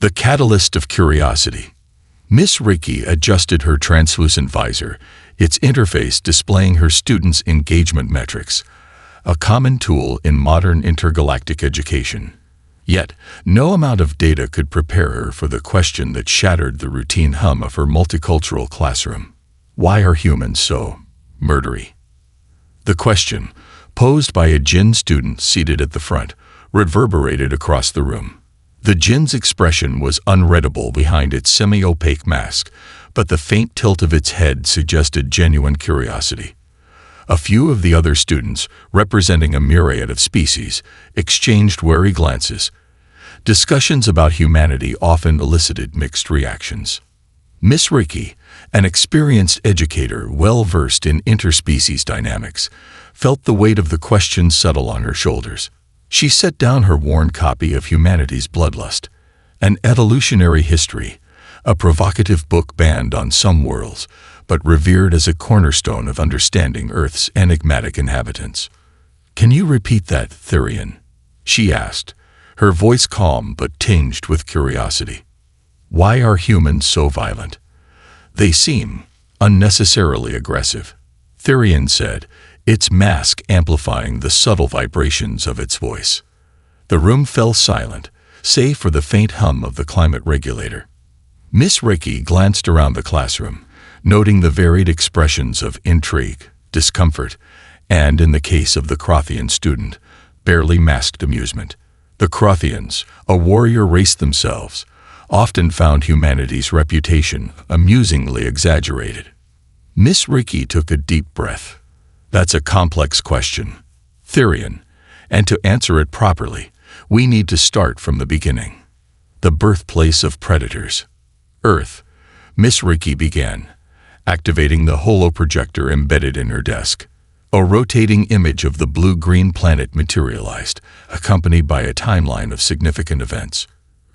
The catalyst of curiosity. Miss Ricky adjusted her translucent visor, its interface displaying her students' engagement metrics, a common tool in modern intergalactic education. Yet, no amount of data could prepare her for the question that shattered the routine hum of her multicultural classroom. Why are humans so murdery? The question, posed by a Jinn student seated at the front, reverberated across the room. The Jinn's expression was unreadable behind its semi-opaque mask, but the faint tilt of its head suggested genuine curiosity. A few of the other students, representing a myriad of species, exchanged wary glances. Discussions about humanity often elicited mixed reactions. Miss Ricky, an experienced educator well-versed in interspecies dynamics, felt the weight of the question settle on her shoulders. She set down her worn copy of Humanity's Bloodlust, an evolutionary history, a provocative book banned on some worlds, but revered as a cornerstone of understanding Earth's enigmatic inhabitants. "Can you repeat that, Therian?" she asked, her voice calm but tinged with curiosity. "Why are humans so violent? They seem unnecessarily aggressive," Therian said, its mask amplifying the subtle vibrations of its voice. The room fell silent, save for the faint hum of the climate regulator. Miss Ricky glanced around the classroom, noting the varied expressions of intrigue, discomfort, and, in the case of the Crothian student, barely masked amusement. The Crothians, a warrior race themselves, often found humanity's reputation amusingly exaggerated. Miss Ricky took a deep breath. "That's a complex question, Therian, and to answer it properly, we need to start from the beginning. The birthplace of predators. Earth," Miss Ricky began, activating the holoprojector embedded in her desk. A rotating image of the blue-green planet materialized, accompanied by a timeline of significant events.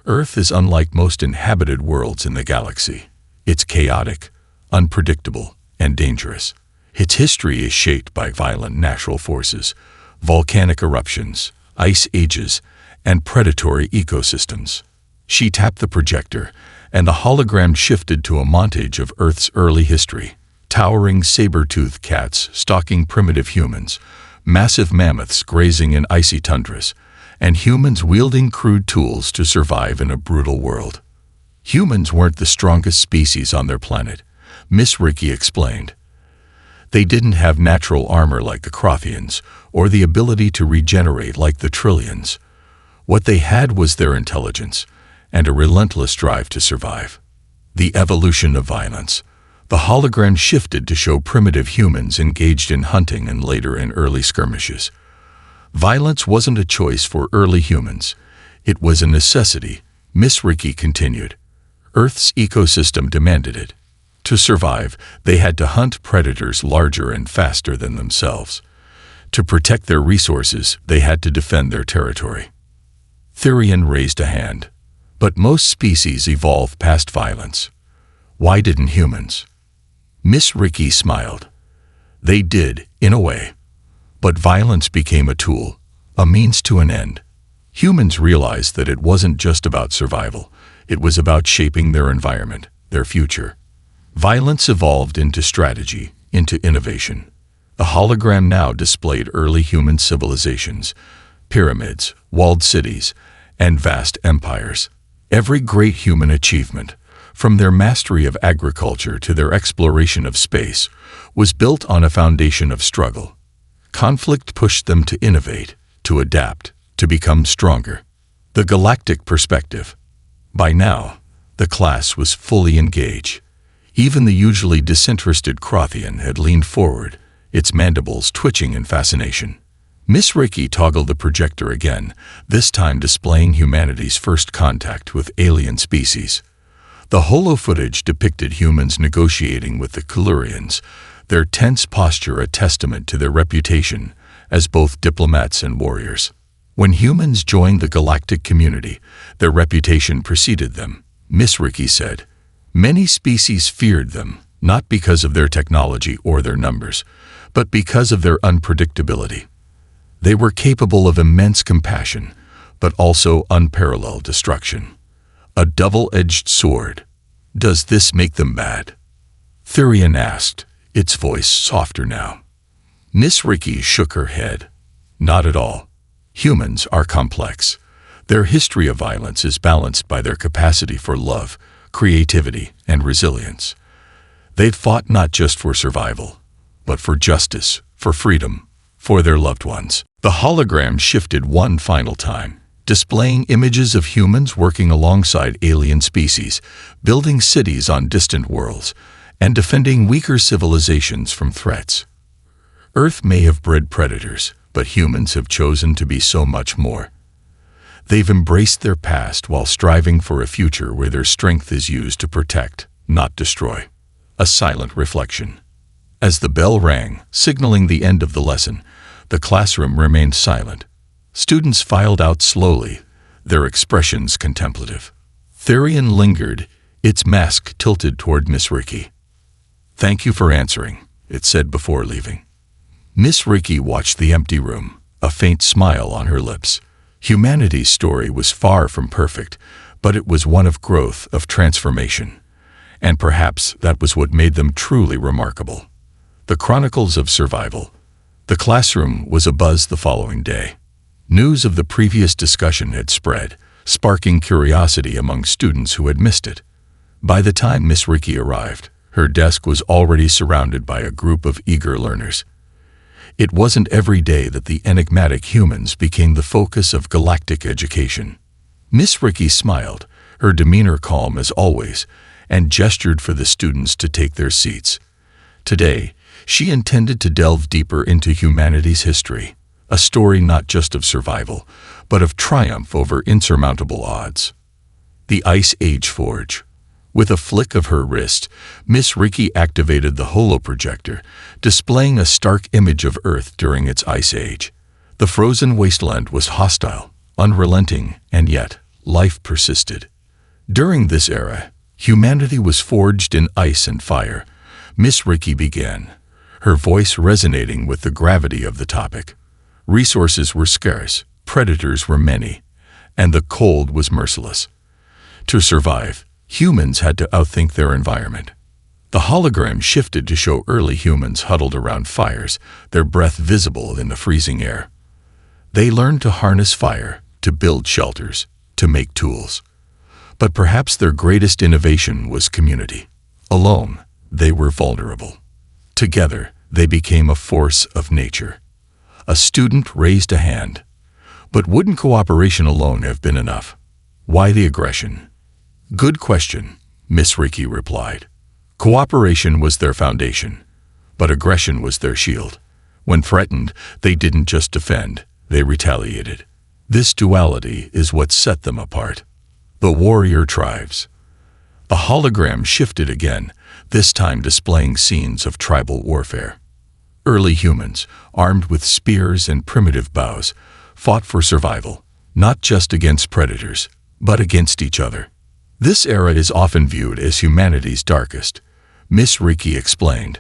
Earth is unlike most inhabited worlds in the galaxy. It's chaotic, unpredictable, and dangerous. Its history is shaped by violent natural forces, volcanic eruptions, ice ages, and predatory ecosystems. She tapped the projector, and the hologram shifted to a montage of Earth's early history. Towering saber-toothed cats stalking primitive humans, massive mammoths grazing in icy tundras, and humans wielding crude tools to survive in a brutal world. Humans weren't the strongest species on their planet, Miss Ricky explained. They didn't have natural armor like the Crothians, or the ability to regenerate like the Trillians. What they had was their intelligence, and a relentless drive to survive. The evolution of violence. The hologram shifted to show primitive humans engaged in hunting and later in early skirmishes. Violence wasn't a choice for early humans. It was a necessity, Miss Ricky continued. Earth's ecosystem demanded it. To survive, they had to hunt predators larger and faster than themselves. To protect their resources, they had to defend their territory. Therian raised a hand. But most species evolve past violence. Why didn't humans? Miss Ricky smiled. They did, in a way. But violence became a tool, a means to an end. Humans realized that it wasn't just about survival. It was about shaping their environment, their future. Violence evolved into strategy, into innovation. The hologram now displayed early human civilizations, pyramids, walled cities, and vast empires. Every great human achievement, from their mastery of agriculture to their exploration of space, was built on a foundation of struggle. Conflict pushed them to innovate, to adapt, to become stronger. The galactic perspective. By now, the class was fully engaged. Even the usually disinterested Crothian had leaned forward, its mandibles twitching in fascination. Miss Ricky toggled the projector again, this time displaying humanity's first contact with alien species. The holo footage depicted humans negotiating with the Kalurians, their tense posture a testament to their reputation as both diplomats and warriors. When humans joined the galactic community, their reputation preceded them, Miss Ricky said. Many species feared them, not because of their technology or their numbers, but because of their unpredictability. They were capable of immense compassion, but also unparalleled destruction. A double-edged sword. Does this make them bad? Therian asked, its voice softer now. Miss Ricky shook her head. Not at all. Humans are complex. Their history of violence is balanced by their capacity for love, creativity, and resilience. They've fought not just for survival, but for justice, for freedom, for their loved ones. The hologram shifted one final time, displaying images of humans working alongside alien species, building cities on distant worlds, and defending weaker civilizations from threats. Earth may have bred predators, but humans have chosen to be so much more. They've embraced their past while striving for a future where their strength is used to protect, not destroy. A silent reflection. As the bell rang, signaling the end of the lesson, the classroom remained silent. Students filed out slowly, their expressions contemplative. Therian lingered, its mask tilted toward Miss Ricky. "Thank you for answering," it said before leaving. Miss Ricky watched the empty room, a faint smile on her lips. Humanity's story was far from perfect, but it was one of growth, of transformation. And perhaps that was what made them truly remarkable. The chronicles of survival. The classroom was abuzz the following day. News of the previous discussion had spread, sparking curiosity among students who had missed it. By the time Miss Ricky arrived, her desk was already surrounded by a group of eager learners. It wasn't every day that the enigmatic humans became the focus of galactic education. Miss Ricky smiled, her demeanor calm as always, and gestured for the students to take their seats. Today, she intended to delve deeper into humanity's history, a story not just of survival, but of triumph over insurmountable odds. The Ice Age Forge. With a flick of her wrist, Miss Ricky activated the holoprojector, displaying a stark image of Earth during its ice age. The frozen wasteland was hostile, unrelenting, and yet life persisted. During this era, humanity was forged in ice and fire. Miss Ricky began, her voice resonating with the gravity of the topic. Resources were scarce, predators were many, and the cold was merciless. To survive, humans had to outthink their environment. The hologram shifted to show early humans huddled around fires, their breath visible in the freezing air. They learned to harness fire, to build shelters, to make tools. But perhaps their greatest innovation was community. Alone, they were vulnerable. Together, they became a force of nature. A student raised a hand. But wouldn't cooperation alone have been enough? Why the aggression? Good question, Miss Ricky replied. Cooperation was their foundation, but aggression was their shield. When threatened, they didn't just defend, they retaliated. This duality is what set them apart. The warrior tribes. The hologram shifted again, this time displaying scenes of tribal warfare. Early humans, armed with spears and primitive bows, fought for survival, not just against predators, but against each other. This era is often viewed as humanity's darkest, Miss Ricky explained.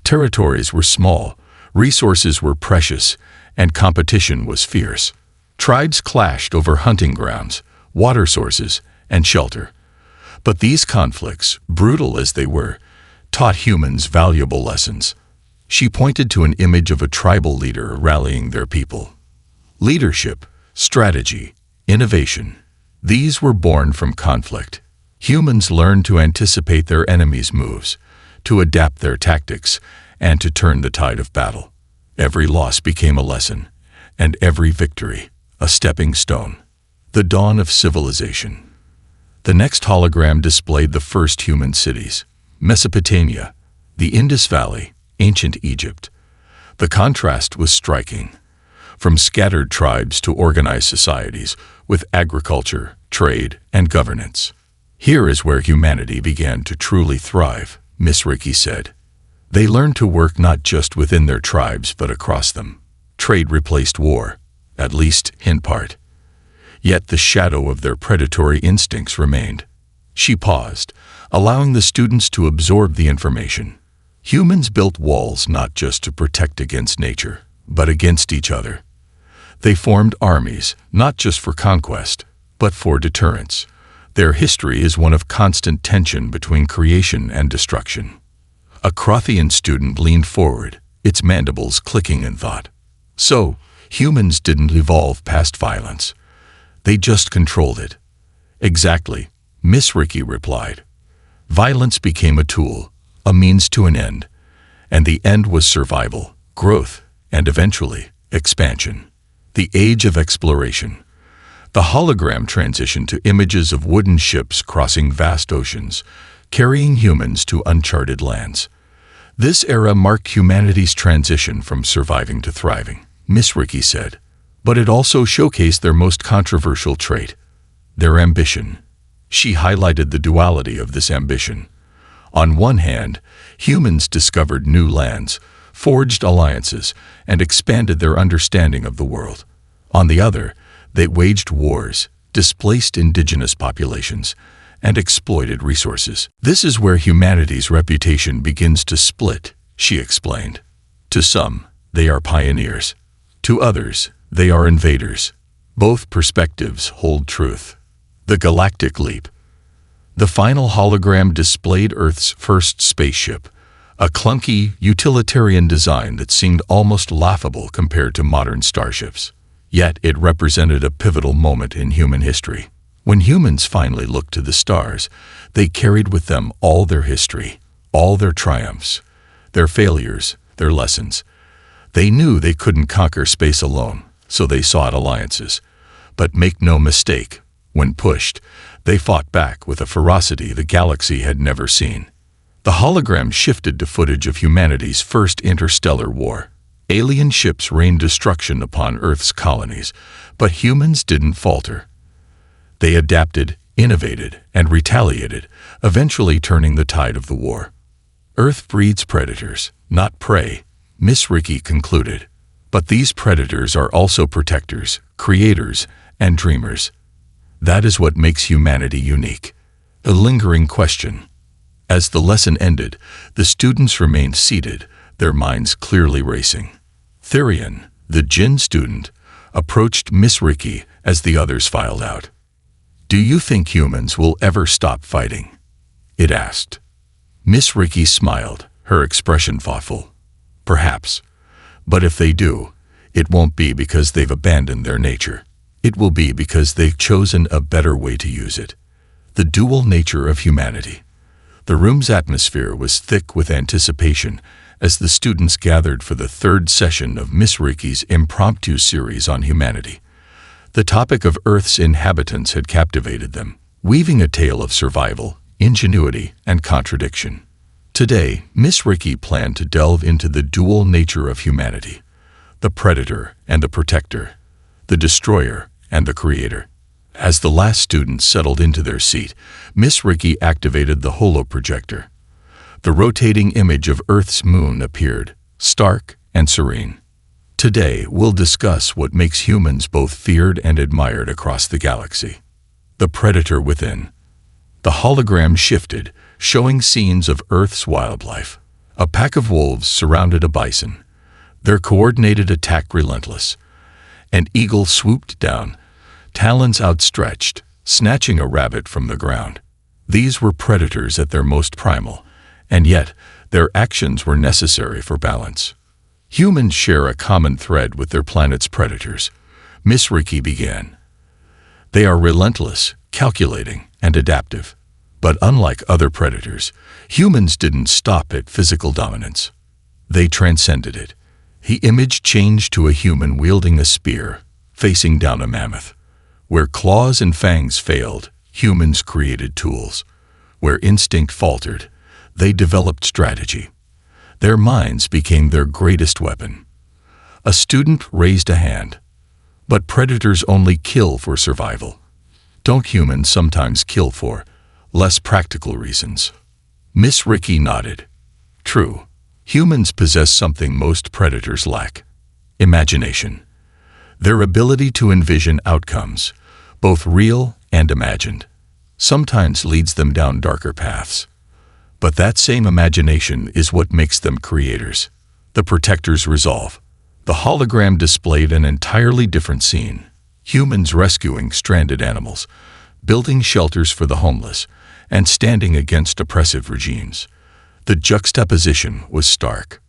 Territories were small, resources were precious, and competition was fierce. Tribes clashed over hunting grounds, water sources, and shelter. But these conflicts, brutal as they were, taught humans valuable lessons. She pointed to an image of a tribal leader rallying their people. Leadership, strategy, innovation. These were born from conflict. Humans learned to anticipate their enemies' moves, to adapt their tactics, and to turn the tide of battle. Every loss became a lesson, and every victory a stepping stone. The dawn of civilization. The next hologram displayed the first human cities: Mesopotamia, the Indus Valley, ancient Egypt. The contrast was striking. From scattered tribes to organized societies with agriculture, trade, and governance. Here is where humanity began to truly thrive, Miss Ricky said. They learned to work not just within their tribes but across them. Trade replaced war, at least in part. Yet the shadow of their predatory instincts remained. She paused, allowing the students to absorb the information. Humans built walls not just to protect against nature, but against each other. They formed armies, not just for conquest, but for deterrence. Their history is one of constant tension between creation and destruction. A Crothian student leaned forward, its mandibles clicking in thought. So, humans didn't evolve past violence. They just controlled it. Exactly, Miss Ricky replied. Violence became a tool, a means to an end, and the end was survival, growth, and eventually, expansion. The age of exploration. The hologram transitioned to images of wooden ships crossing vast oceans, carrying humans to uncharted lands. This era marked humanity's transition from surviving to thriving, Miss Ricky said. But it also showcased their most controversial trait, their ambition. She highlighted the duality of this ambition. On one hand, humans discovered new lands, forged alliances, and expanded their understanding of the world. On the other, they waged wars, displaced indigenous populations, and exploited resources. This is where humanity's reputation begins to split, she explained. To some, they are pioneers. To others, they are invaders. Both perspectives hold truth. The Galactic Leap. The final hologram displayed Earth's first spaceship, a clunky, utilitarian design that seemed almost laughable compared to modern starships. Yet it represented a pivotal moment in human history. When humans finally looked to the stars, they carried with them all their history, all their triumphs, their failures, their lessons. They knew they couldn't conquer space alone, so they sought alliances. But make no mistake, when pushed, they fought back with a ferocity the galaxy had never seen. The hologram shifted to footage of humanity's first interstellar war. Alien ships rained destruction upon Earth's colonies, but humans didn't falter. They adapted, innovated, and retaliated, eventually turning the tide of the war. Earth breeds predators, not prey, Miss Ricky concluded. But these predators are also protectors, creators, and dreamers. That is what makes humanity unique. A lingering question. As the lesson ended, the students remained seated, their minds clearly racing. Therian, the Jinn student, approached Miss Ricky as the others filed out. "Do you think humans will ever stop fighting?" it asked. Miss Ricky smiled, her expression thoughtful. "Perhaps. But if they do, it won't be because they've abandoned their nature. It will be because they've chosen a better way to use it." The dual nature of humanity. The room's atmosphere was thick with anticipation as the students gathered for the third session of Miss Ricky's impromptu series on humanity. The topic of Earth's inhabitants had captivated them, weaving a tale of survival, ingenuity, and contradiction. Today, Miss Ricky planned to delve into the dual nature of humanity, the predator and the protector, the destroyer and the creator. As the last students settled into their seat, Miss Ricky activated the holoprojector. The rotating image of Earth's moon appeared, stark and serene. Today, we'll discuss what makes humans both feared and admired across the galaxy. The predator within. The hologram shifted, showing scenes of Earth's wildlife. A pack of wolves surrounded a bison, their coordinated attack relentless. An eagle swooped down, talons outstretched, snatching a rabbit from the ground. These were predators at their most primal, and yet their actions were necessary for balance. Humans share a common thread with their planet's predators, Miss Ricky began. They are relentless, calculating, and adaptive. But unlike other predators, humans didn't stop at physical dominance. They transcended it. The image changed to a human wielding a spear, facing down a mammoth. Where claws and fangs failed, humans created tools. Where instinct faltered, they developed strategy. Their minds became their greatest weapon. A student raised a hand. But predators only kill for survival. Don't humans sometimes kill for less practical reasons? Miss Ricky nodded. True. Humans possess something most predators lack: imagination. Their ability to envision outcomes, both real and imagined, sometimes leads them down darker paths. But that same imagination is what makes them creators. The protector's resolve. The hologram displayed an entirely different scene. Humans rescuing stranded animals, building shelters for the homeless, and standing against oppressive regimes. The juxtaposition was stark.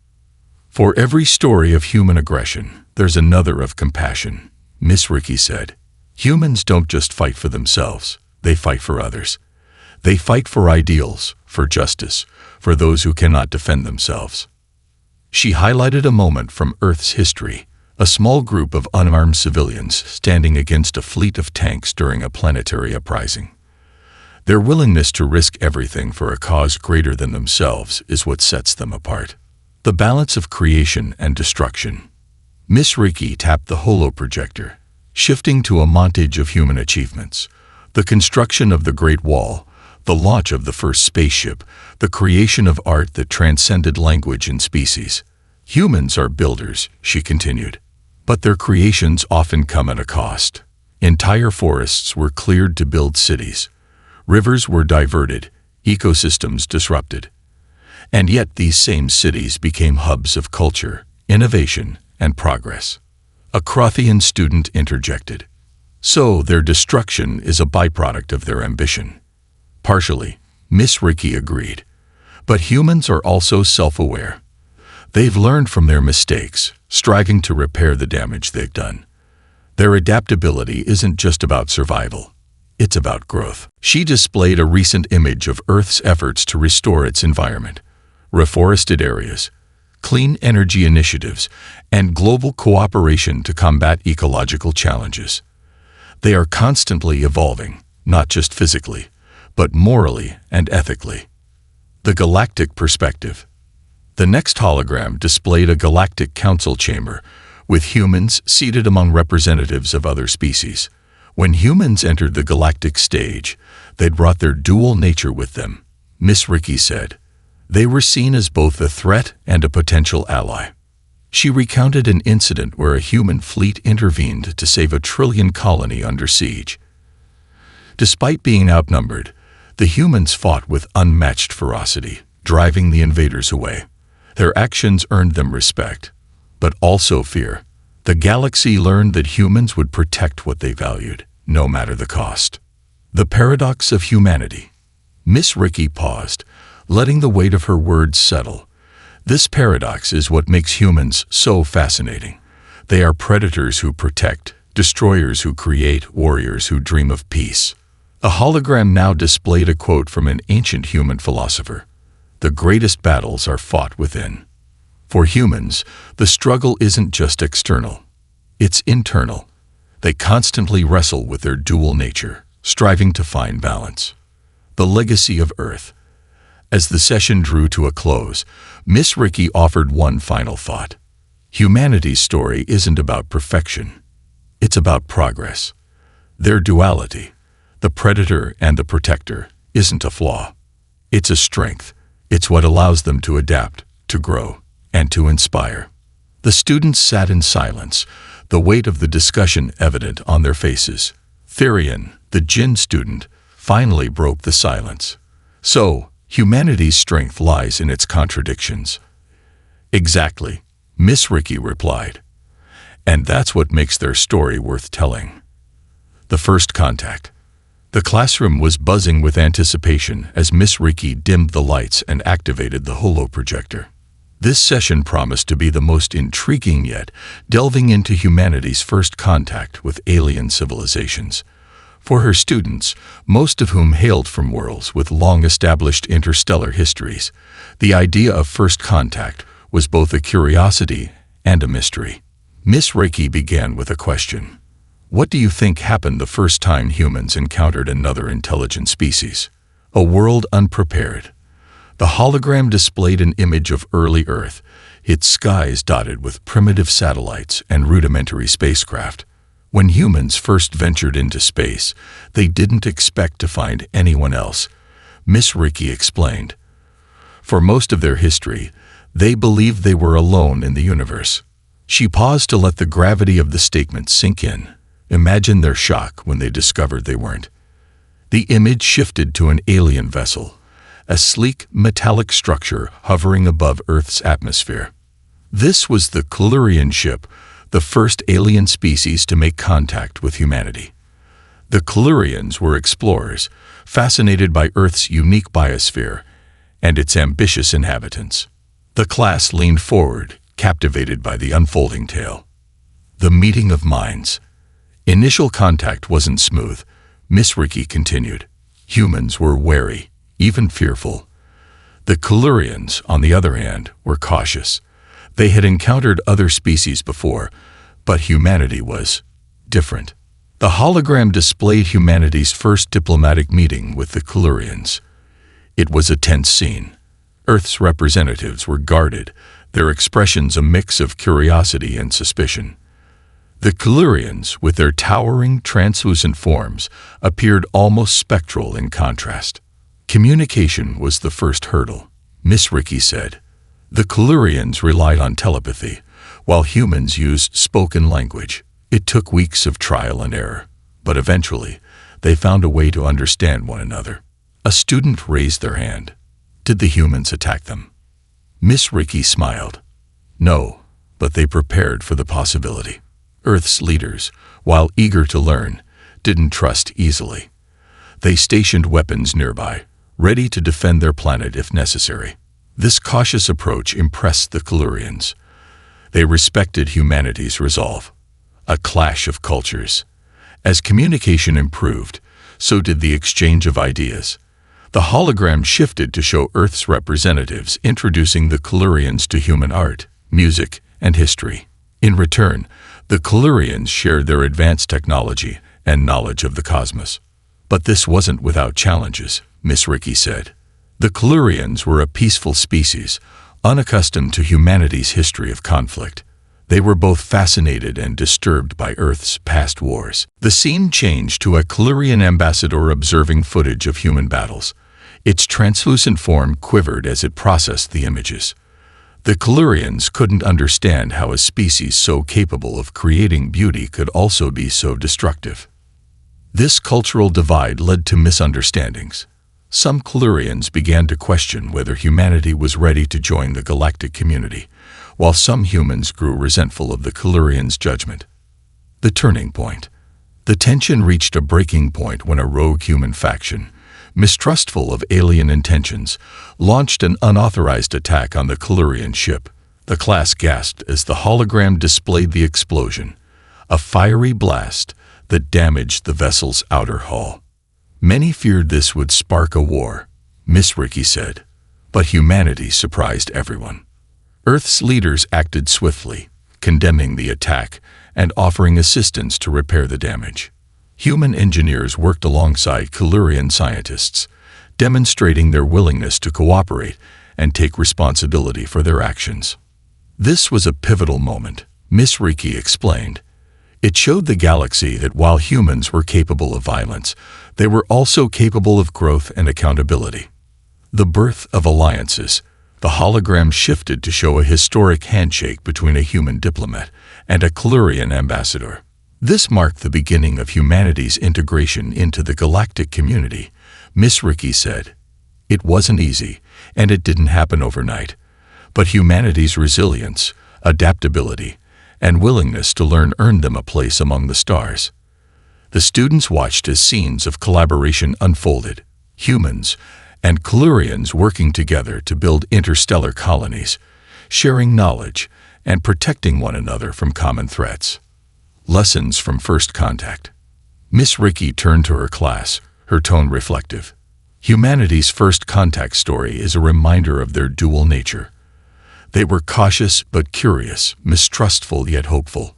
For every story of human aggression, there's another of compassion, Miss Ricky said. Humans don't just fight for themselves, they fight for others. They fight for ideals, for justice, for those who cannot defend themselves. She highlighted a moment from Earth's history, a small group of unarmed civilians standing against a fleet of tanks during a planetary uprising. Their willingness to risk everything for a cause greater than themselves is what sets them apart. The balance of creation and destruction. Miss Ricky tapped the holoprojector, shifting to a montage of human achievements. The construction of the Great Wall, the launch of the first spaceship, the creation of art that transcended language and species. Humans are builders, she continued. But their creations often come at a cost. Entire forests were cleared to build cities. Rivers were diverted, ecosystems disrupted. And yet these same cities became hubs of culture, innovation, and progress. A Crothian student interjected. So their destruction is a byproduct of their ambition. Partially, Miss Ricky agreed. But humans are also self-aware. They've learned from their mistakes, striving to repair the damage they've done. Their adaptability isn't just about survival. It's about growth. She displayed a recent image of Earth's efforts to restore its environment, reforested areas, clean energy initiatives, and global cooperation to combat ecological challenges. They are constantly evolving, not just physically, but morally and ethically. The Galactic perspective. The next hologram displayed a galactic council chamber, with humans seated among representatives of other species. When humans entered the galactic stage, they'd brought their dual nature with them, Miss Ricky said. They were seen as both a threat and a potential ally. She recounted an incident where a human fleet intervened to save a trillion colony under siege. Despite being outnumbered, the humans fought with unmatched ferocity, driving the invaders away. Their actions earned them respect, but also fear. The galaxy learned that humans would protect what they valued, no matter the cost. The paradox of humanity. Miss Ricky paused, letting the weight of her words settle. This paradox is what makes humans so fascinating. They are predators who protect, destroyers who create, warriors who dream of peace. A hologram now displayed a quote from an ancient human philosopher. The greatest battles are fought within. For humans, the struggle isn't just external. It's internal. They constantly wrestle with their dual nature, striving to find balance. The legacy of Earth. As the session drew to a close, Miss Ricky offered one final thought. Humanity's story isn't about perfection. It's about progress. Their duality, the predator and the protector, isn't a flaw. It's a strength. It's what allows them to adapt, to grow, and to inspire. The students sat in silence, the weight of the discussion evident on their faces. Therian, the Jinn student, finally broke the silence. So, humanity's strength lies in its contradictions. Exactly, Miss Ricky replied. And that's what makes their story worth telling. The first contact. The classroom was buzzing with anticipation as Miss Ricky dimmed the lights and activated the holoprojector. This session promised to be the most intriguing yet, delving into humanity's first contact with alien civilizations. For her students, most of whom hailed from worlds with long-established interstellar histories, the idea of first contact was both a curiosity and a mystery. Miss Ricky began with a question. What do you think happened the first time humans encountered another intelligent species? A world unprepared. The hologram displayed an image of early Earth, its skies dotted with primitive satellites and rudimentary spacecraft. When humans first ventured into space, they didn't expect to find anyone else, Miss Ricky explained. For most of their history, they believed they were alone in the universe. She paused to let the gravity of the statement sink in. Imagine their shock when they discovered they weren't. The image shifted to an alien vessel, a sleek, metallic structure hovering above Earth's atmosphere. This was the Tellurian ship, the first alien species to make contact with humanity. The Kalurians were explorers, fascinated by Earth's unique biosphere and its ambitious inhabitants. The class leaned forward, captivated by the unfolding tale. The meeting of minds. Initial contact wasn't smooth, Miss Ricky continued. Humans were wary, even fearful. The Kalurians, on the other hand, were cautious. They had encountered other species before, but humanity was different. The hologram displayed humanity's first diplomatic meeting with the Kalurians. It was a tense scene. Earth's representatives were guarded, their expressions a mix of curiosity and suspicion. The Kalurians, with their towering, translucent forms, appeared almost spectral in contrast. Communication was the first hurdle, Miss Ricky said. The Kalurians relied on telepathy, while humans used spoken language. It took weeks of trial and error, but eventually, they found a way to understand one another. A student raised their hand. Did the humans attack them? Miss Ricky smiled. No, but they prepared for the possibility. Earth's leaders, while eager to learn, didn't trust easily. They stationed weapons nearby, ready to defend their planet if necessary. This cautious approach impressed the Kalurians. They respected humanity's resolve. A clash of cultures. As communication improved, so did the exchange of ideas. The hologram shifted to show Earth's representatives introducing the Kalurians to human art, music, and history. In return, the Kalurians shared their advanced technology and knowledge of the cosmos. But this wasn't without challenges, Miss Ricky said. The Kalurians were a peaceful species, unaccustomed to humanity's history of conflict. They were both fascinated and disturbed by Earth's past wars. The scene changed to a Kalurian ambassador observing footage of human battles. Its translucent form quivered as it processed the images. The Kalurians couldn't understand how a species so capable of creating beauty could also be so destructive. This cultural divide led to misunderstandings. Some Kalurians began to question whether humanity was ready to join the galactic community, while some humans grew resentful of the Kalurians' judgment. The turning point. The tension reached a breaking point when a rogue human faction, mistrustful of alien intentions, launched an unauthorized attack on the Kalurian ship. The class gasped as the hologram displayed the explosion, a fiery blast that damaged the vessel's outer hull. Many feared this would spark a war, Miss Ricky said, but humanity surprised everyone. Earth's leaders acted swiftly, condemning the attack and offering assistance to repair the damage. Human engineers worked alongside Kalurian scientists, demonstrating their willingness to cooperate and take responsibility for their actions. This was a pivotal moment, Miss Ricky explained. It showed the galaxy that while humans were capable of violence, they were also capable of growth and accountability. The birth of alliances. The hologram shifted to show a historic handshake between a human diplomat and a Kalurian ambassador. This marked the beginning of humanity's integration into the galactic community, Miss Ricky said. It wasn't easy, and it didn't happen overnight, but humanity's resilience, adaptability, and willingness to learn earned them a place among the stars. The students watched as scenes of collaboration unfolded, humans and Kalurians working together to build interstellar colonies, sharing knowledge and protecting one another from common threats. Lessons from first contact. Miss Ricky turned to her class, her tone reflective. Humanity's first contact story is a reminder of their dual nature. They were cautious but curious, mistrustful yet hopeful.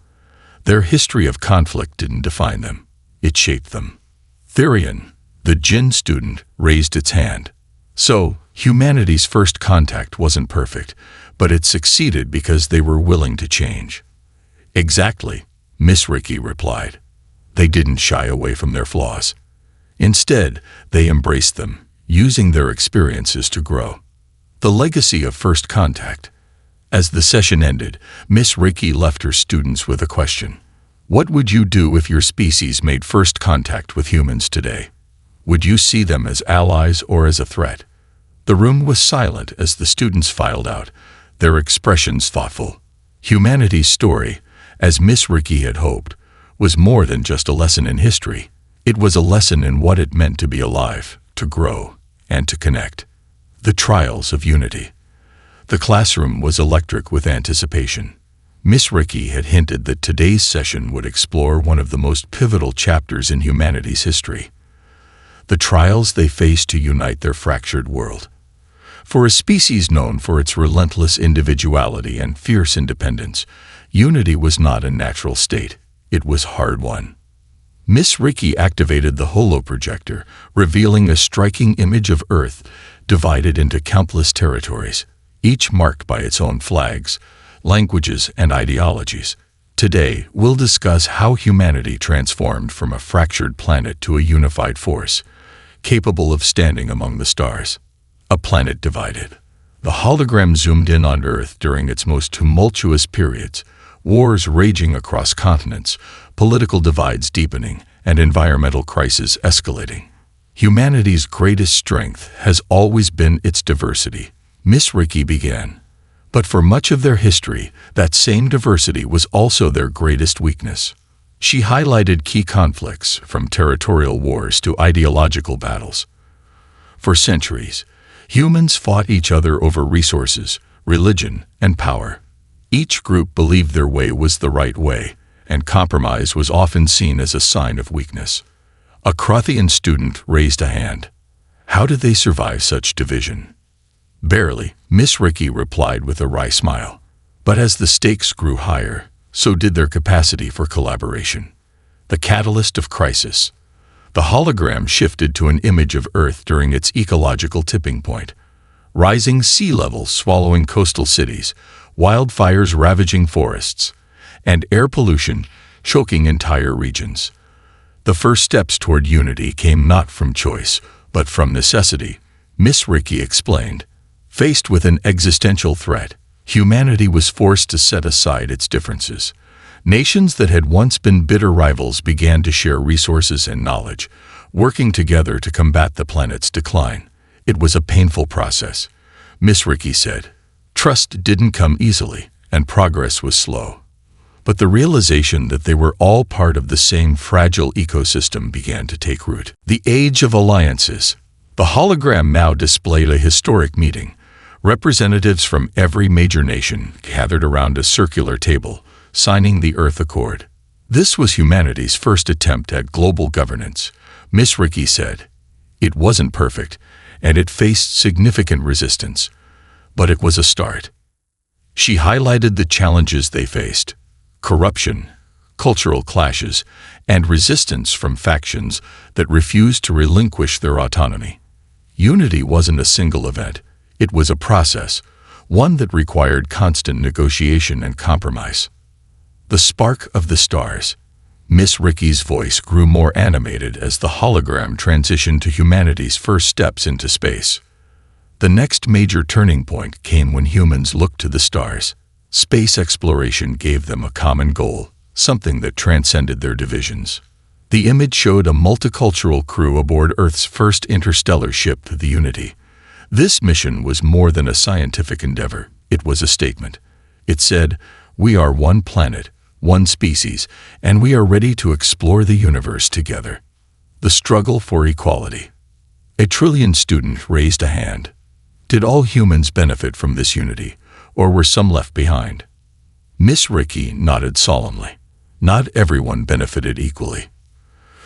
Their history of conflict didn't define them. It shaped them. Therian, the Jinn student, raised its hand. So, humanity's first contact wasn't perfect, but it succeeded because they were willing to change. Exactly, Miss Ricky replied. They didn't shy away from their flaws. Instead, they embraced them, using their experiences to grow. The legacy of first contact. As the session ended, Miss Ricky left her students with a question. What would you do if your species made first contact with humans today? Would you see them as allies or as a threat? The room was silent as the students filed out, their expressions thoughtful. Humanity's story, as Miss Ricky had hoped, was more than just a lesson in history. It was a lesson in what it meant to be alive, to grow, and to connect. The trials of unity. The classroom was electric with anticipation. Miss Ricky had hinted that today's session would explore one of the most pivotal chapters in humanity's history: the trials they faced to unite their fractured world. For a species known for its relentless individuality and fierce independence, unity was not a natural state. It was hard-won. Miss Ricky activated the holoprojector, revealing a striking image of Earth divided into countless territories, each marked by its own flags, languages, and ideologies. Today, we'll discuss how humanity transformed from a fractured planet to a unified force, capable of standing among the stars. A planet divided. The hologram zoomed in on Earth during its most tumultuous periods, wars raging across continents, political divides deepening, and environmental crises escalating. Humanity's greatest strength has always been its diversity, Miss Ricky began. But for much of their history, that same diversity was also their greatest weakness. She highlighted key conflicts, from territorial wars to ideological battles. For centuries, humans fought each other over resources, religion, and power. Each group believed their way was the right way, and compromise was often seen as a sign of weakness. A Crothian student raised a hand. How did they survive such division? Barely, Miss Ricky replied with a wry smile. But as the stakes grew higher, so did their capacity for collaboration. The catalyst of crisis. The hologram shifted to an image of Earth during its ecological tipping point. Rising sea levels swallowing coastal cities, wildfires ravaging forests, and air pollution choking entire regions. The first steps toward unity came not from choice, but from necessity, Miss Ricky explained. Faced with an existential threat, humanity was forced to set aside its differences. Nations that had once been bitter rivals began to share resources and knowledge, working together to combat the planet's decline. It was a painful process, Miss Ricky said. Trust didn't come easily, and progress was slow. But the realization that they were all part of the same fragile ecosystem began to take root. The Age of Alliances. The hologram now displayed a historic meeting. Representatives from every major nation gathered around a circular table, signing the Earth Accord. This was humanity's first attempt at global governance, Miss Ricky said. It wasn't perfect, and it faced significant resistance, but it was a start. She highlighted the challenges they faced: corruption, cultural clashes, and resistance from factions that refused to relinquish their autonomy. Unity wasn't a single event. It was a process, one that required constant negotiation and compromise. The spark of the stars. Miss Ricky's voice grew more animated as the hologram transitioned to humanity's first steps into space. The next major turning point came when humans looked to the stars. Space exploration gave them a common goal, something that transcended their divisions. The image showed a multicultural crew aboard Earth's first interstellar ship, the Unity. This mission was more than a scientific endeavor. It was a statement. It said, "We are one planet, one species, and we are ready to explore the universe together." The struggle for equality. A Trillion student raised a hand. Did all humans benefit from this unity, or were some left behind? Miss Ricky nodded solemnly. Not everyone benefited equally.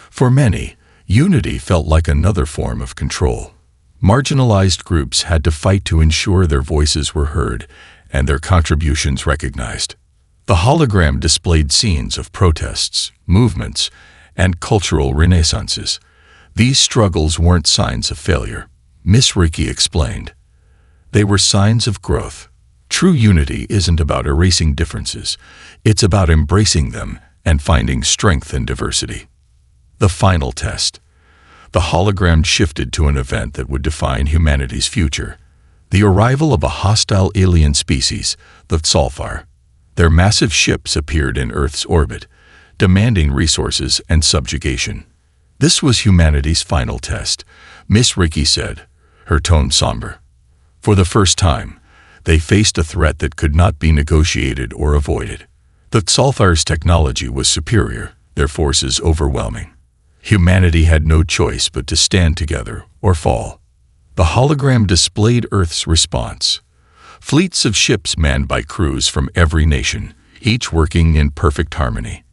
For many, unity felt like another form of control. Marginalized groups had to fight to ensure their voices were heard and their contributions recognized. The hologram displayed scenes of protests, movements, and cultural renaissances. These struggles weren't signs of failure, Miss Ricky explained. They were signs of growth. True unity isn't about erasing differences. It's about embracing them and finding strength in diversity. The final test. The hologram shifted to an event that would define humanity's future: the arrival of a hostile alien species, the Sulfar. Their massive ships appeared in Earth's orbit, demanding resources and subjugation. This was humanity's final test, Miss Ricky said, her tone somber. For the first time, they faced a threat that could not be negotiated or avoided. The Sulfar's technology was superior, their forces overwhelming. Humanity had no choice but to stand together or fall. The hologram displayed Earth's response. Fleets of ships manned by crews from every nation, each working in perfect harmony.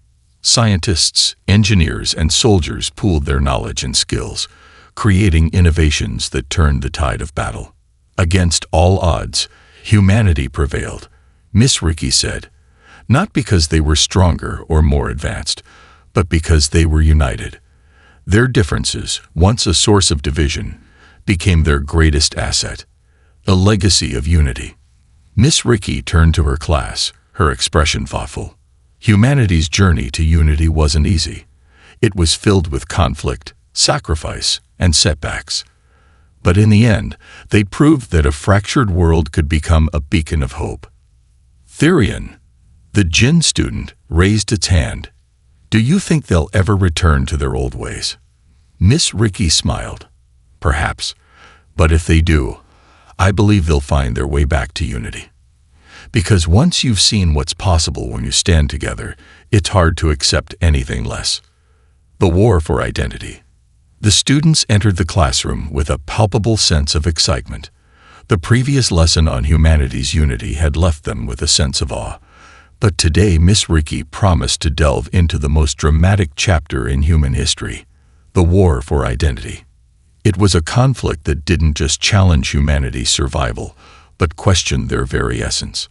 Scientists, engineers, and soldiers pooled their knowledge and skills, creating innovations that turned the tide of battle. Against all odds, humanity prevailed, Miss Ricky said, not because they were stronger or more advanced, but because they were united. Their differences, once a source of division, became their greatest asset, a legacy of unity. Miss Ricky turned to her class, her expression thoughtful. Humanity's journey to unity wasn't easy. It was filled with conflict, sacrifice, and setbacks. But in the end, they proved that a fractured world could become a beacon of hope. Therian, the Jinn student, raised its hand. Do you think they'll ever return to their old ways? Miss Ricky smiled. Perhaps, but if they do, I believe they'll find their way back to unity. Because once you've seen what's possible when you stand together, it's hard to accept anything less. The war for identity. The students entered the classroom with a palpable sense of excitement. The previous lesson on humanity's unity had left them with a sense of awe. But today Miss Ricky promised to delve into the most dramatic chapter in human history, the war for identity. It was a conflict that didn't just challenge humanity's survival, but questioned their very essence.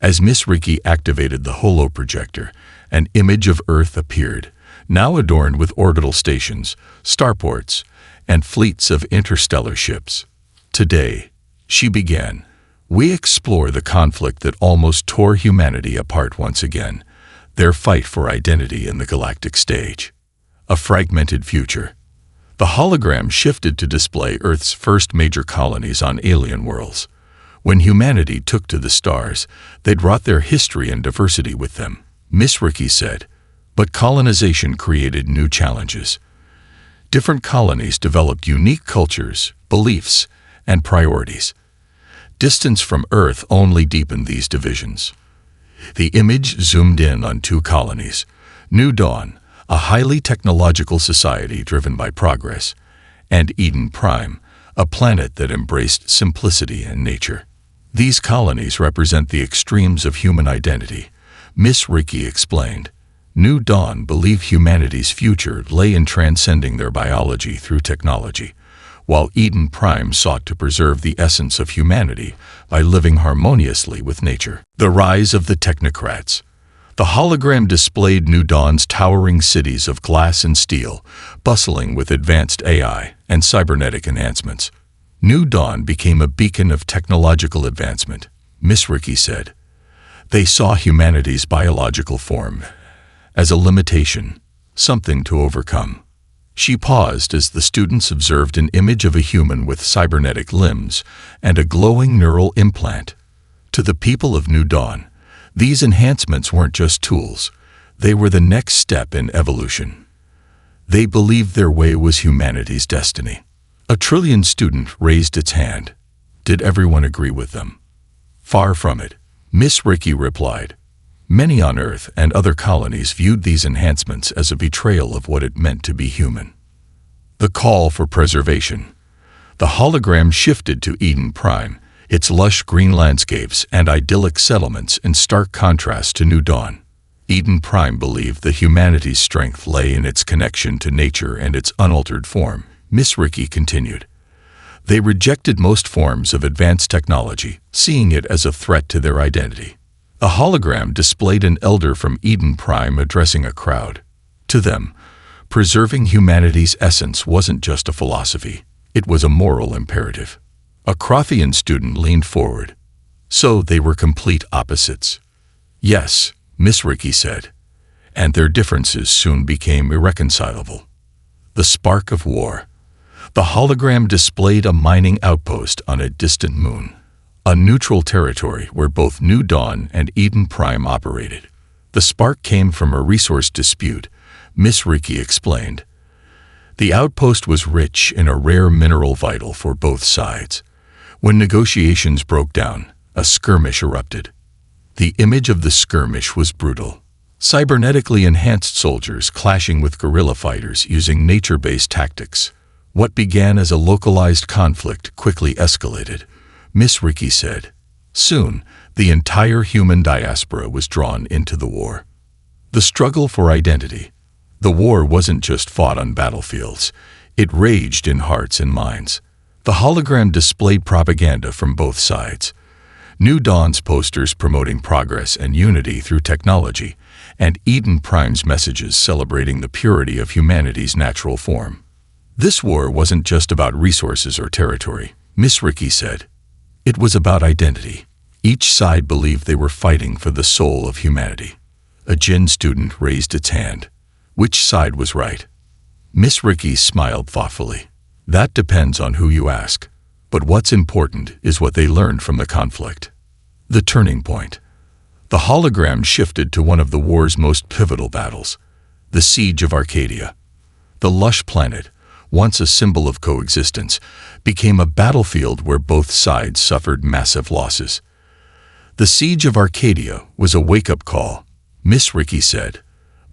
As Miss Ricky activated the holoprojector, an image of Earth appeared, now adorned with orbital stations, starports, and fleets of interstellar ships. Today, she began, we explore the conflict that almost tore humanity apart once again, their fight for identity in the galactic stage. A fragmented future. The hologram shifted to display Earth's first major colonies on alien worlds. When humanity took to the stars, they brought their history and diversity with them, Miss Ricky said. But colonization created new challenges. Different colonies developed unique cultures, beliefs, and priorities. Distance from Earth only deepened these divisions. The image zoomed in on two colonies, New Dawn, a highly technological society driven by progress, and Eden Prime, a planet that embraced simplicity and nature. These colonies represent the extremes of human identity, Miss Ricky explained. New Dawn believed humanity's future lay in transcending their biology through technology, while Eden Prime sought to preserve the essence of humanity by living harmoniously with nature. The rise of the technocrats. The hologram displayed New Dawn's towering cities of glass and steel, bustling with advanced AI and cybernetic enhancements. New Dawn became a beacon of technological advancement, Miss Ricky said. They saw humanity's biological form as a limitation, something to overcome. She paused as the students observed an image of a human with cybernetic limbs and a glowing neural implant. To the people of New Dawn, these enhancements weren't just tools, they were the next step in evolution. They believed their way was humanity's destiny. A Trillion student raised its hand. Did everyone agree with them? Far from it, Miss Ricky replied. Many on Earth and other colonies viewed these enhancements as a betrayal of what it meant to be human. The call for preservation. The hologram shifted to Eden Prime, its lush green landscapes and idyllic settlements in stark contrast to New Dawn. Eden Prime believed that humanity's strength lay in its connection to nature and its unaltered form, Miss Ricky continued. They rejected most forms of advanced technology, seeing it as a threat to their identity. A hologram displayed an elder from Eden Prime addressing a crowd. To them, preserving humanity's essence wasn't just a philosophy, it was a moral imperative. A Crothian student leaned forward. So they were complete opposites. Yes, Miss Ricky said, and their differences soon became irreconcilable. The spark of war. The hologram displayed a mining outpost on a distant moon, a neutral territory where both New Dawn and Eden Prime operated. The spark came from a resource dispute, Miss Ricky explained. The outpost was rich in a rare mineral vital for both sides. When negotiations broke down, a skirmish erupted. The image of the skirmish was brutal. Cybernetically enhanced soldiers clashing with guerrilla fighters using nature-based tactics. What began as a localized conflict quickly escalated, Miss Ricky said. Soon, the entire human diaspora was drawn into the war. The struggle for identity. The war wasn't just fought on battlefields. It raged in hearts and minds. The hologram displayed propaganda from both sides. New Dawn's posters promoting progress and unity through technology, and Eden Prime's messages celebrating the purity of humanity's natural form. This war wasn't just about resources or territory, Miss Ricky said. It was about identity. Each side believed they were fighting for the soul of humanity. A Jinn student raised its hand. Which side was right? Miss Ricky smiled thoughtfully. That depends on who you ask. But what's important is what they learned from the conflict. The turning point. The hologram shifted to one of the war's most pivotal battles, the Siege of Arcadia. The lush planet, once a symbol of coexistence, became a battlefield where both sides suffered massive losses. The Siege of Arcadia was a wake-up call, Miss Ricky said.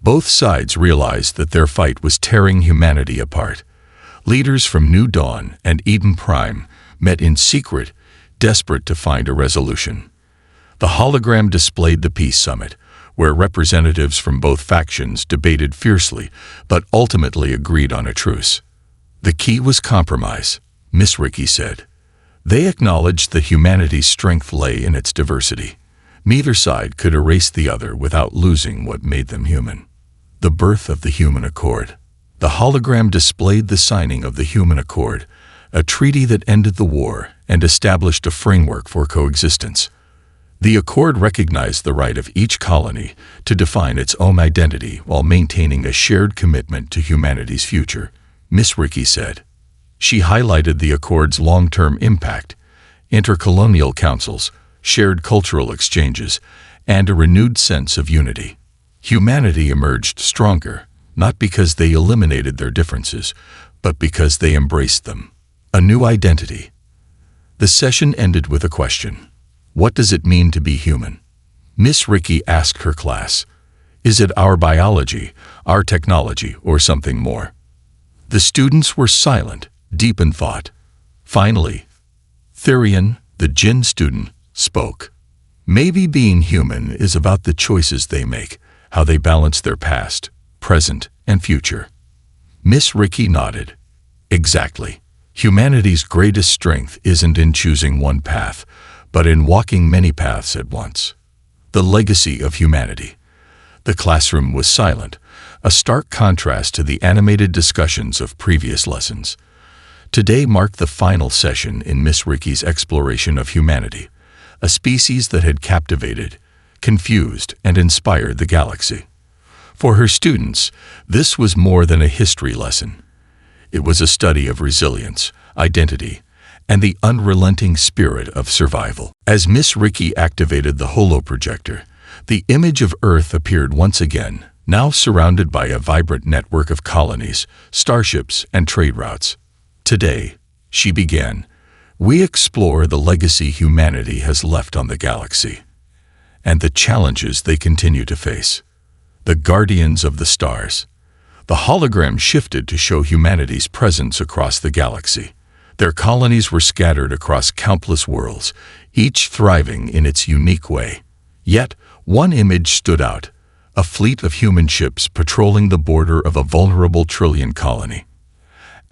Both sides realized that their fight was tearing humanity apart. Leaders from New Dawn and Eden Prime met in secret, desperate to find a resolution. The hologram displayed the Peace Summit, where representatives from both factions debated fiercely, but ultimately agreed on a truce. The key was compromise, Miss Ricky said. They acknowledged that humanity's strength lay in its diversity. Neither side could erase the other without losing what made them human. The birth of the Human Accord. The hologram displayed the signing of the Human Accord, a treaty that ended the war and established a framework for coexistence. The accord recognized the right of each colony to define its own identity while maintaining a shared commitment to humanity's future, Miss Ricky said. She highlighted the accord's long-term impact, intercolonial councils, shared cultural exchanges, and a renewed sense of unity. Humanity emerged stronger, not because they eliminated their differences, but because they embraced them. A new identity. The session ended with a question. What does it mean to be human? Miss Ricky asked her class. Is it our biology, our technology, or something more? The students were silent, deep in thought. Finally, Therian, the Jinn student, spoke. Maybe being human is about the choices they make, how they balance their past, present, and future. Miss Ricky nodded. Exactly. Humanity's greatest strength isn't in choosing one path, but in walking many paths at once. The legacy of humanity. The classroom was silent, a stark contrast to the animated discussions of previous lessons. Today marked the final session in Miss Ricky's exploration of humanity, a species that had captivated, confused, and inspired the galaxy. For her students, this was more than a history lesson. It was a study of resilience, identity, and the unrelenting spirit of survival. As Miss Ricky activated the holoprojector, the image of Earth appeared once again, now surrounded by a vibrant network of colonies, starships, and trade routes. Today, she began, we explore the legacy humanity has left on the galaxy, and the challenges they continue to face. The Guardians of the Stars. The hologram shifted to show humanity's presence across the galaxy. Their colonies were scattered across countless worlds, each thriving in its unique way. Yet, one image stood out, a fleet of human ships patrolling the border of a vulnerable trillion colony.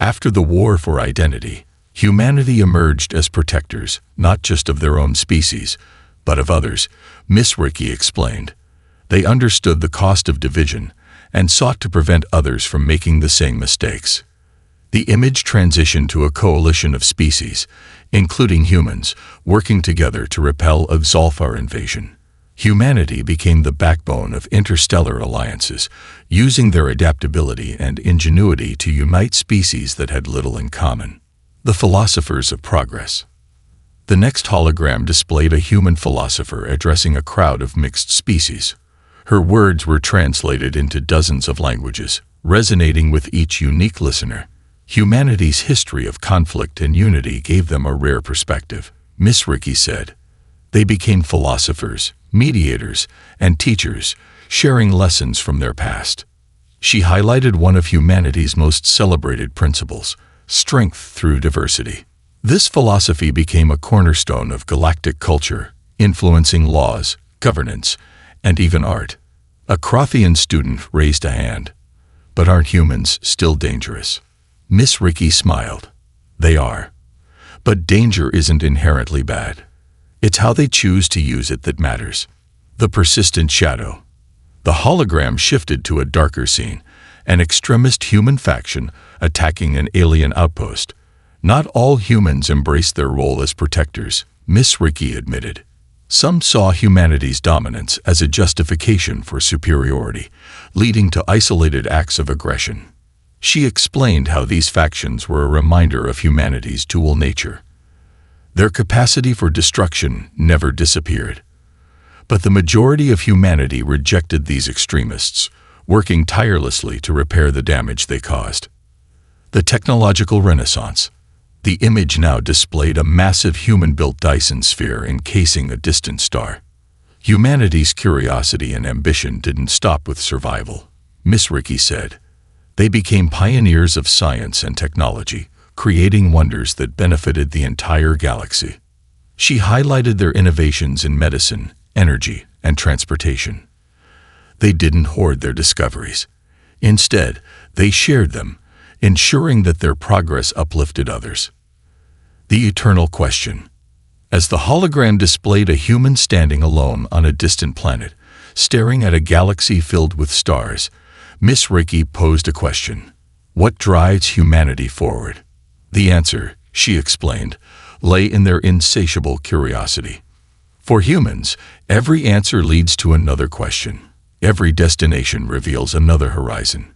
After the war for identity, humanity emerged as protectors, not just of their own species, but of others, Miss Ricky explained. They understood the cost of division and sought to prevent others from making the same mistakes. The image transitioned to a coalition of species, including humans, working together to repel a Zalfar invasion. Humanity became the backbone of interstellar alliances, using their adaptability and ingenuity to unite species that had little in common. The philosophers of progress. The next hologram displayed a human philosopher addressing a crowd of mixed species. Her words were translated into dozens of languages, resonating with each unique listener. Humanity's history of conflict and unity gave them a rare perspective, Miss Ricky said. They became philosophers, mediators, and teachers, sharing lessons from their past. She highlighted one of humanity's most celebrated principles: strength through diversity. This philosophy became a cornerstone of galactic culture, influencing laws, governance, and even art. A Crothian student raised a hand. But aren't humans still dangerous? Miss Ricky smiled. They are. But danger isn't inherently bad. It's how they choose to use it that matters. The persistent shadow. The hologram shifted to a darker scene, an extremist human faction attacking an alien outpost. Not all humans embraced their role as protectors, Miss Ricky admitted. Some saw humanity's dominance as a justification for superiority, leading to isolated acts of aggression. She explained how these factions were a reminder of humanity's dual nature. Their capacity for destruction never disappeared. But the majority of humanity rejected these extremists, working tirelessly to repair the damage they caused. The technological renaissance. The image now displayed a massive human-built Dyson sphere encasing a distant star. Humanity's curiosity and ambition didn't stop with survival, Miss Ricky said. They became pioneers of science and technology, creating wonders that benefited the entire galaxy. She highlighted their innovations in medicine, energy, and transportation. They didn't hoard their discoveries. Instead, they shared them, ensuring that their progress uplifted others. The eternal question. As the hologram displayed a human standing alone on a distant planet, staring at a galaxy filled with stars, Miss Ricky posed a question. What drives humanity forward? The answer, she explained, lay in their insatiable curiosity. For humans, every answer leads to another question. Every destination reveals another horizon.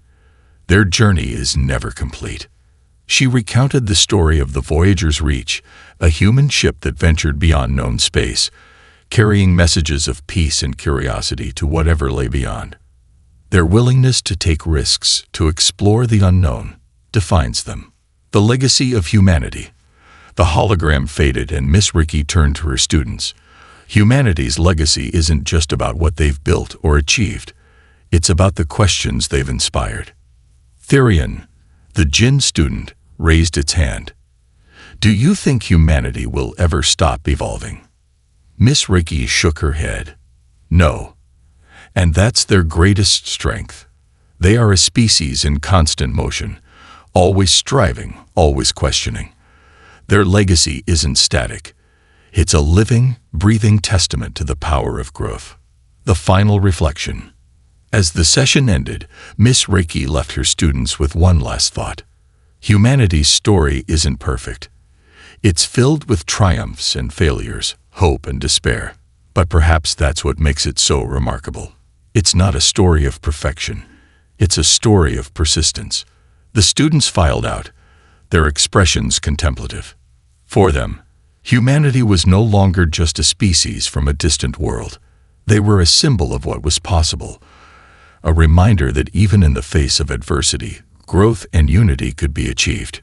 Their journey is never complete. She recounted the story of the Voyager's Reach, a human ship that ventured beyond known space, carrying messages of peace and curiosity to whatever lay beyond. Their willingness to take risks, to explore the unknown, defines them. The legacy of humanity. The hologram faded and Miss Ricky turned to her students. Humanity's legacy isn't just about what they've built or achieved. It's about the questions they've inspired. Therian, the Jinn student, raised its hand. Do you think humanity will ever stop evolving? Miss Ricky shook her head. No. And that's their greatest strength. They are a species in constant motion, always striving, always questioning. Their legacy isn't static. It's a living, breathing testament to the power of growth. The final reflection. As the session ended, Miss Ricky left her students with one last thought. Humanity's story isn't perfect. It's filled with triumphs and failures, hope and despair. But perhaps that's what makes it so remarkable. It's not a story of perfection. It's a story of persistence. The students filed out, their expressions contemplative. For them, humanity was no longer just a species from a distant world. They were a symbol of what was possible, a reminder that even in the face of adversity, growth and unity could be achieved.